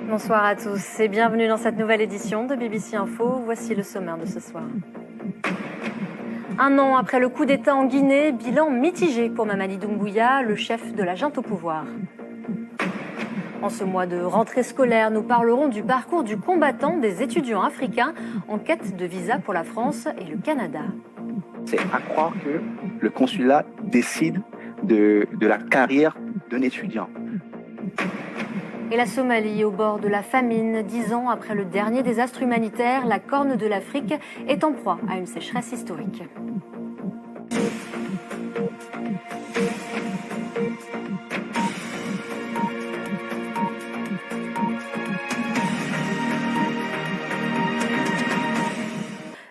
Bonsoir à tous et bienvenue dans cette nouvelle édition de BBC Info. Voici le sommaire de ce soir. Un an après le coup d'État en Guinée, bilan mitigé pour Mamadi Doumbouya, le chef de la junte au pouvoir. En ce mois de rentrée scolaire, nous parlerons du parcours du combattant des étudiants africains en quête de visa pour la France et le Canada. C'est à croire que le consulat décide de la carrière d'un étudiant. Et la Somalie, au bord de la famine, 10 ans après le dernier désastre humanitaire, la Corne de l'Afrique est en proie à une sécheresse historique.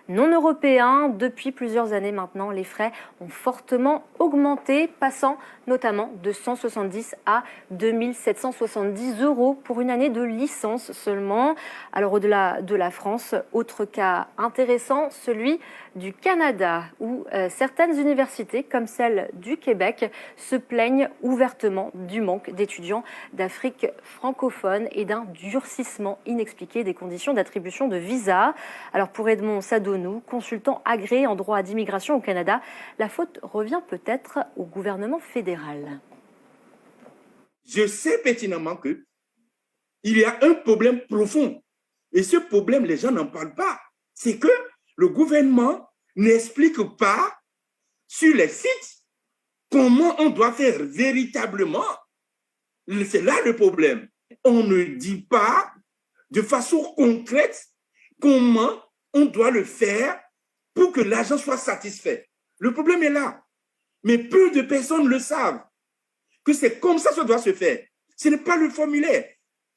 Non européens, depuis plusieurs années maintenant, les frais ont fortement augmenté, passant notamment de 170 à 2770 € pour une année de licence seulement. Alors au-delà de la France, autre cas intéressant, celui du Canada, où certaines universités, comme celle du Québec, se plaignent ouvertement du manque d'étudiants d'Afrique francophone et d'un durcissement inexpliqué des conditions d'attribution de visa. Alors pour Edmond Sadonou, consultant agréé en droit d'immigration au Canada, la faute revient peut-être au gouvernement fédéral. Je sais pertinemment qu'il y a un problème profond. Et ce problème, les gens n'en parlent pas. C'est que le gouvernement n'explique pas sur les sites comment on doit faire véritablement. C'est là le problème. On ne dit pas de façon concrète comment on doit le faire pour que l'agent soit satisfait. Le problème est là. Mais peu de personnes le savent, que c'est comme ça que ça doit se faire. Ce n'est pas le formulaire.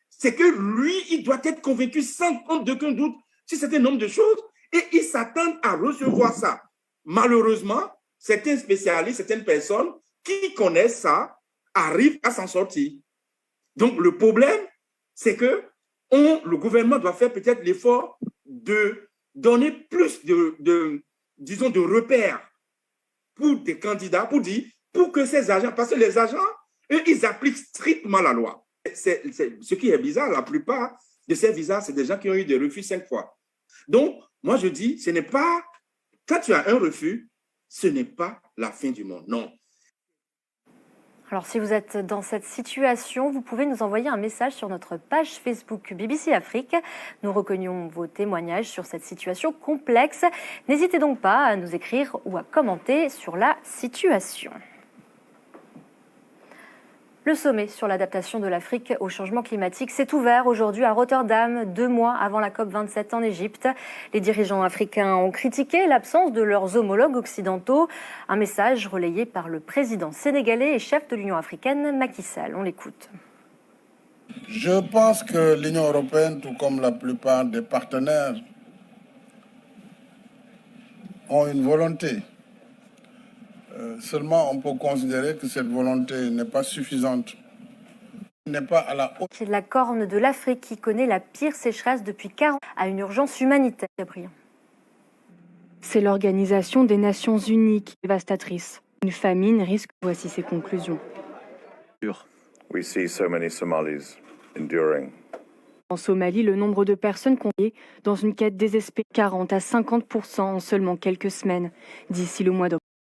C'est que lui, il doit être convaincu sans aucun doute sur un certain nombre de choses et il s'attend à recevoir ça. Malheureusement, certains spécialistes, certaines personnes qui connaissent ça arrivent à s'en sortir. Donc, le problème, c'est que le gouvernement doit faire peut-être l'effort de donner plus de repères pour des candidats, pour que ces agents, parce que les agents, eux, ils appliquent strictement la loi. Ce qui est bizarre, la plupart de ces visas, c'est des gens qui ont eu des refus 5 fois. Donc, moi, je dis, ce n'est pas, quand tu as un refus, ce n'est pas la fin du monde, non. Alors si vous êtes dans cette situation, vous pouvez nous envoyer un message sur notre page Facebook BBC Afrique. Nous recueillons vos témoignages sur cette situation complexe. N'hésitez donc pas à nous écrire ou à commenter sur la situation. Le sommet sur l'adaptation de l'Afrique au changement climatique s'est ouvert aujourd'hui à Rotterdam, 2 mois avant la COP27 en Égypte. Les dirigeants africains ont critiqué l'absence de leurs homologues occidentaux. Un message relayé par le président sénégalais et chef de l'Union africaine, Macky Sall. On l'écoute. Je pense que l'Union européenne, tout comme la plupart des partenaires, ont une volonté. Seulement, on peut considérer que cette volonté n'est pas suffisante. N'est pas à la hauteur. La Corne de l'Afrique qui connaît la pire sécheresse depuis 40 ans à une urgence humanitaire. C'est l'Organisation des Nations Unies qui est dévastatrice. Une famine risque. Voici ses conclusions. We see so many Somalis enduring. En Somalie, le nombre de personnes confiées dans une quête désespérée 40 à 50% en seulement quelques semaines d'ici le mois d'octobre.